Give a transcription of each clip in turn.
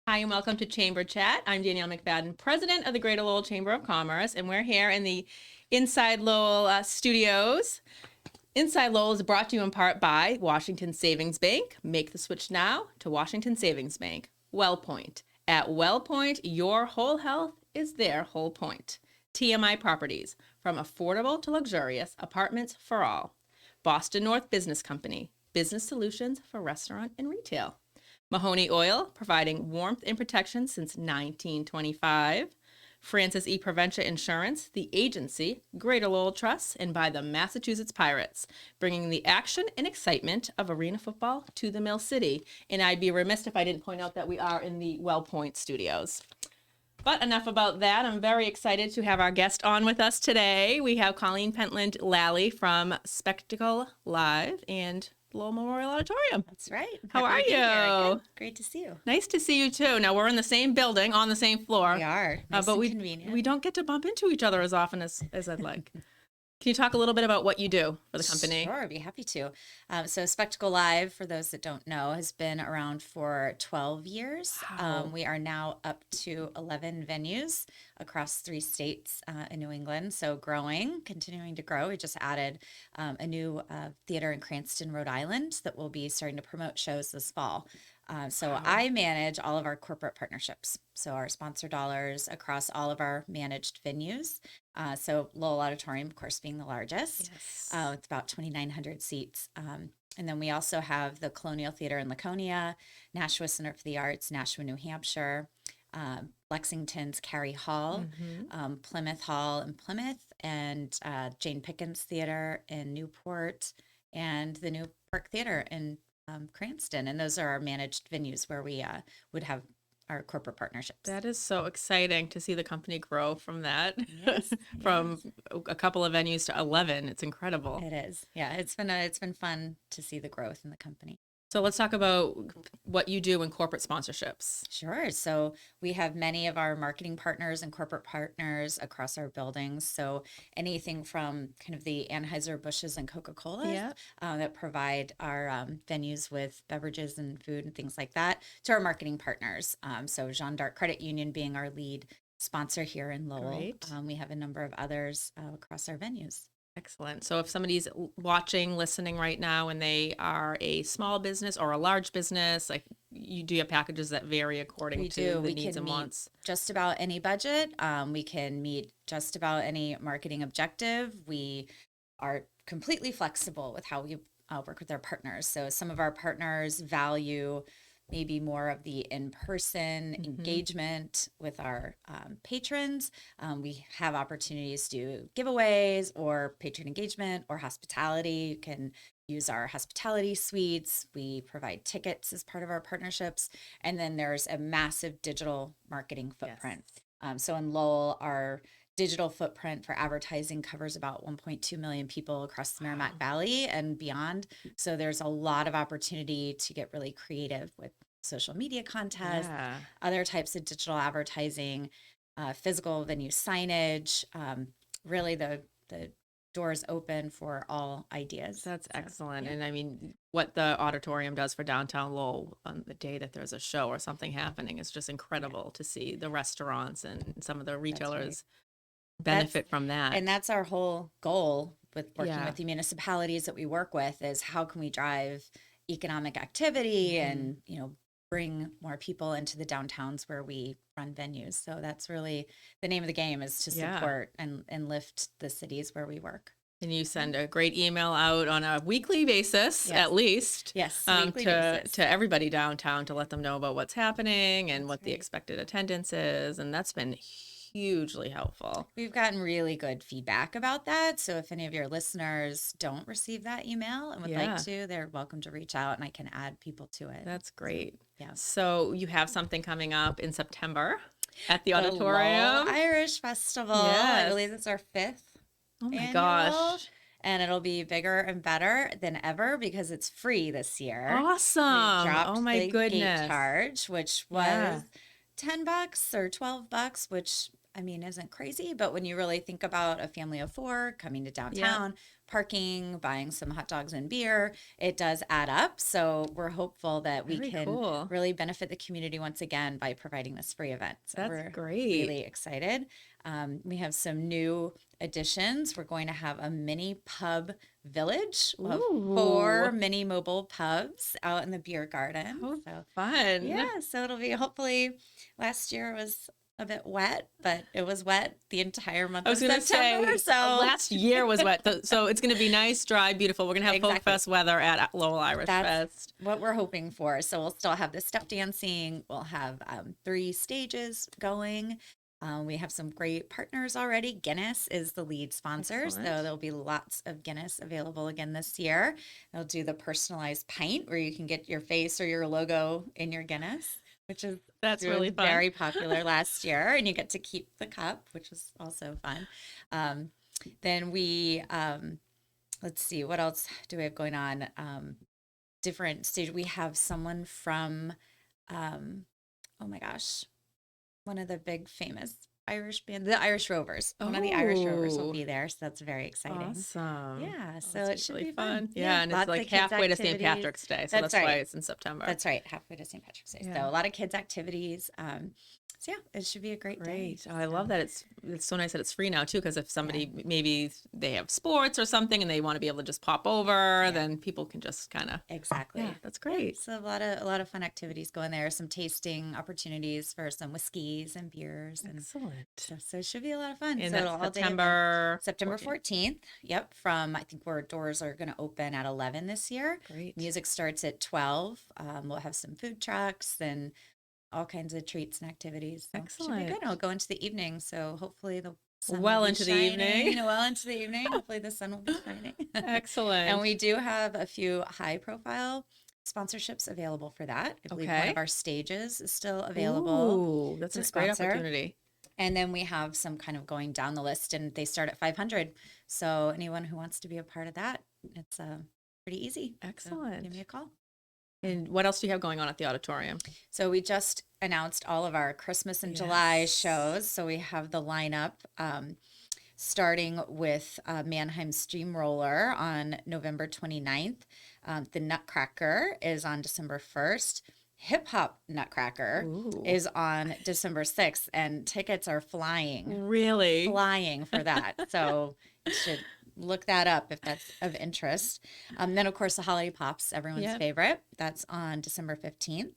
Hi, and welcome to Chamber Chat. I'm Danielle McFadden, president of the Greater Lowell Chamber of Commerce, and we're here in the Inside Lowell studios. Inside Lowell is brought to you in part by Washington Savings Bank. Make the switch now to Washington Savings Bank. WellPoint. At WellPoint, your whole health is their whole point. TMI Properties. From affordable to luxurious, apartments for all. Boston North Business Company. Business solutions for restaurant and retail. Mahoney Oil, providing warmth and protection since 1925. Francis E. Proventia Insurance, the agency, Greater Lowell Trust, and by the Massachusetts Pirates, bringing the action and excitement of arena football to the Mill City. And I'd be remiss if I didn't point out that we are in the WellPoint studios. But enough about that. I'm very excited to have our guest on with us today. We have Colleen Pentland Lally from Spectacle Live and Lowell Memorial Auditorium. That's right. How are Happy to be here. you? Good. Great to see you. Nice to see you too. Now we're in the same building on the same floor. We are. Nice but and convenient. we don't get to bump into each other as often as I'd like. Can you talk a little bit about what you do for the company? Sure, I'd be happy to. So Spectacle Live, for those that don't know, has been around for 12 years. Wow. We are now up to 11 venues across 3 states in New England. So growing, continuing to grow. We just added a new theater in Cranston, Rhode Island that will be starting to promote shows this fall. So I manage all of our corporate partnerships. So our sponsor dollars across all of our managed venues. So Lowell Auditorium, of course, being the largest. Yes. It's about 2,900 seats. And then we also have the Colonial Theater in Laconia, Nashua Center for the Arts, Nashua, New Hampshire, Lexington's Cary Hall, Plymouth Hall in Plymouth, and Jane Pickens Theater in Newport, and the New Park Theater in Cranston. And those are our managed venues where we would have our corporate partnerships. That is so exciting to see the company grow from that, Yes, from a couple of venues to 11. It's incredible. It is. Yeah, it's been fun to see the growth in the company. So let's talk about what you do in corporate sponsorships. Sure. So we have many of our marketing partners and corporate partners across our buildings. So anything from kind of the Anheuser-Busch's and Coca-Cola that provide our venues with beverages and food and things like that, to our marketing partners. So Jeanne d'Arc Credit Union being our lead sponsor here in Lowell. Great. We have a number of others across our venues. Excellent. So if somebody's watching, listening right now, and they are a small business or a large business, like you do have packages that vary according to the needs and wants. Just about any budget. We can meet just about any marketing objective. We are completely flexible with how we work with our partners. So some of our partners value maybe more of the in-person engagement with our patrons. We have opportunities to do giveaways or patron engagement or hospitality. You can use our hospitality suites. We provide tickets as part of our partnerships. And then there's a massive digital marketing footprint. So in Lowell, our digital footprint for advertising covers about 1.2 million people across the Merrimack Valley and beyond. So there's a lot of opportunity to get really creative with social media contests, other types of digital advertising, physical venue signage. Really the doors open for all ideas. That's excellent. And I mean, what the auditorium does for downtown Lowell on the day that there's a show or something happening is just incredible to see the restaurants and some of the retailers benefit from that. And that's our whole goal with working with the municipalities that we work with, is how can we drive economic activity and, bring more people into the downtowns where we run venues. So that's really the name of the game, is to support and lift the cities where we work. And you send a great email out on a weekly basis, at least, weekly basis. To everybody downtown to let them know about what's happening and what the expected attendance is. And that's been hugely helpful. We've gotten really good feedback about that. So if any of your listeners don't receive that email and would like to, they're welcome to reach out and I can add people to it. That's great. So, So you have something coming up in September at the auditorium. Lowell Irish Festival. I believe it's our 5th. Oh my annual. gosh. And it'll be bigger and better than ever because it's free this year. Awesome. Oh my goodness. Gate charge, which was $10 or $12, which I mean, isn't crazy, but when you really think about a family of 4 coming to downtown, parking, buying some hot dogs and beer, it does add up. So we're hopeful that we Very can cool. really benefit the community once again by providing this free event. So That's we're great. really excited. We have some new additions. We're going to have a mini pub village of 4 Ooh. mini mobile pubs out in the beer garden. How So fun. yeah, so it'll be hopefully last year was a bit wet, but it was wet the entire month I of was going to September. say So last year was wet, so it's going to be nice, dry, beautiful. We're going to have Folk Exactly. Fest weather at Lowell Irish That's Fest. what we're hoping for. So we'll still have the step dancing. We'll have 3 stages going. We have some great partners already. Guinness is the lead sponsor, so Excellent. there'll be lots of Guinness available again this year. They'll do the personalized pint where you can get your face or your logo in your Guinness, which is That's really fun. very popular last year, and you get to keep the cup, which is also fun. Then we let's see, what else do we have going on? Different stage. We have someone from oh my gosh, one of the big famous Irish band, the Irish Rovers. One of the Irish Rovers will Oh, be there, so that's very exciting. awesome. Yeah, Oh, so that's it should really be fun. Yeah, and it's lots like of kids' halfway to St. activities. Patrick's Day, so That's that's why right. it's in September. That's right, halfway to St. Patrick's Day. Yeah. So a lot of kids' activities. So yeah, it should be a great day. Great. Oh, I So- love that it's so nice that it's free now too, because if somebody maybe they have sports or something and they want to be able to just pop over, then people can just kind of Exactly. Yeah, that's great. So a lot of fun activities going there. Some tasting opportunities for some whiskeys and beers and Excellent. stuff. So it should be a lot of fun. And so that's all day event. September September 14th. Yep. From I think where doors are going to open at 11 this year. Great. Music starts at 12. We'll have some food trucks and all kinds of treats and activities. So It should be Excellent. good. It'll go into the evening. So hopefully the sun Well will be into the shining. evening. Well into the evening. Hopefully the sun will be shining. Excellent. And we do have a few high profile sponsorships available for that. I believe one Okay. of our stages is still available. Ooh, that's to a great sponsor. opportunity. And then we have some kind of going down the list and they start at 500. So anyone who wants to be a part of that, it's pretty easy. So Excellent. give me a call. And what else do you have going on at the auditorium? So we just announced all of our Christmas and July Yes. shows. So we have the lineup starting with Mannheim Steamroller on November 29th. The Nutcracker is on December 1st. Hip Hop Nutcracker Ooh. is on December 6th, and tickets are flying Really? for that. So you should look that up if that's of interest. Then, of course, the Holiday Pops, everyone's Yeah. favorite. That's on December 15th.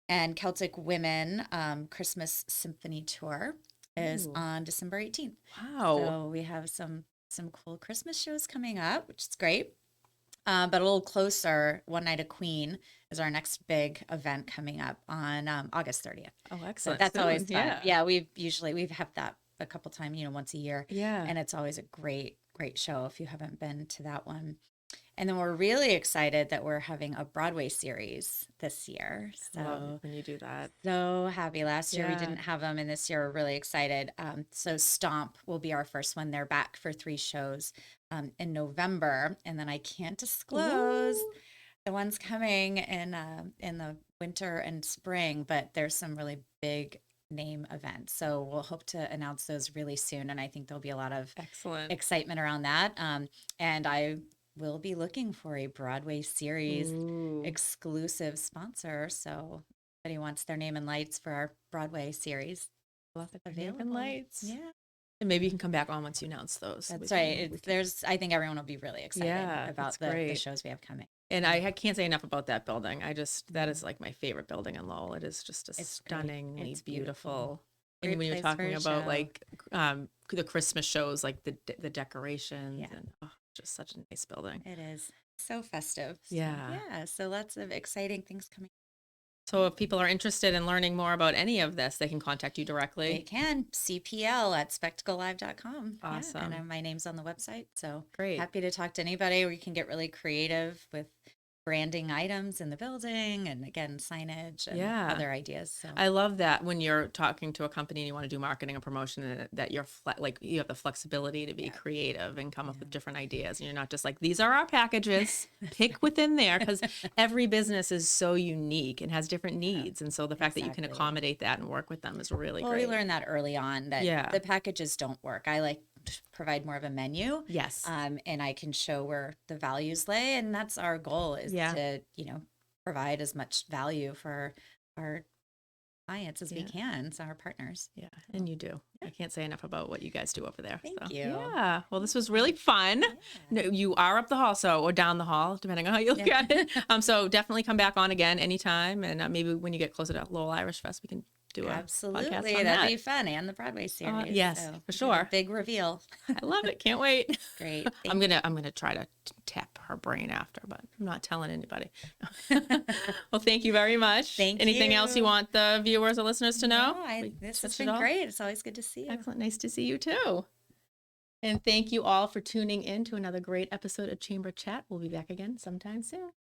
And Celtic Women Christmas Symphony Tour is Ooh. on December 18th. Wow. So we have some cool Christmas shows coming up, which is great. But a little closer, One Night a Queen is our next big event coming up on August 30th. Oh, So excellent. that's always Soon. fun. Yeah. Yeah, we've had that a couple times, once a year. Yeah. And it's always a great show if you haven't been to that one. And then we're really excited that we're having a Broadway series this year. So when you do that. so happy. Last year we Yeah. didn't have them, and this year we're really excited. So Stomp will be our first one. They're back for 3 shows in November, and then I can't disclose Ooh. the ones coming in the winter and spring, but there's some really big name events. So we'll hope to announce those really soon, and I think there'll be a lot of Excellent. excitement around that. And I will be looking for a Broadway series Ooh. exclusive sponsor. So if anybody wants their name and lights for our Broadway series, Love it. available. And lights. Yeah, And maybe you can come back on once you announce those. that's We right. can- we can- There's, I think everyone will be really excited Yeah, about that's the great. shows we have coming. And I can't say enough about that building. That is like my favorite building in Lowell. It is just a It's great. stunningly It's beautiful. beautiful. Great And when you're place for talking a about show. like the Christmas shows, like the decorations Yeah. and just such a nice building. It is so festive. So, Yeah. yeah. So lots of exciting things coming. So if people are interested in learning more about any of this, they can contact you They directly. can CPL at spectaclelive.com. Yeah, Awesome. and my name's on the website. So Great. happy to talk to anybody. We can get really creative with branding items in the building, and again, signage and Yeah. other ideas. So I love that when you're talking to a company and you want to do marketing and promotion, that you're like you have the flexibility to be creative and come up with different ideas, and you're not just like, these are our packages, pick within there, because every business is so unique and has different needs, and so the fact that you can exactly. accommodate that and work with them is really Well, great. we learned that early on that Yeah. the packages don't work. I like to provide more of a menu. Yes. And I can show where the values lay. And that's our goal, is Yeah. to, provide as much value for our clients as we can. So our partners. Yeah, and you do. I can't say enough about what you guys do over there. Thank so. you. Yeah. Well, this was really fun. No, you are up the hall, or down the hall, depending on how you look at it. So definitely come back on again anytime, and maybe when you get closer to Lowell Irish Fest, we can do a Absolutely. podcast on That'd that. be fun. And the Broadway series. Yes, So for we sure. have a big reveal. I love it. Can't wait. Great. I'm gonna try to tap her brain after, but I'm not telling anybody. Well, thank you very much. Thank Anything else you you. want the viewers or listeners to know? No, We this has touched it been all? great. It's always good to see you. Excellent. Nice to see you too. And thank you all for tuning in to another great episode of Chamber Chat. We'll be back again sometime soon.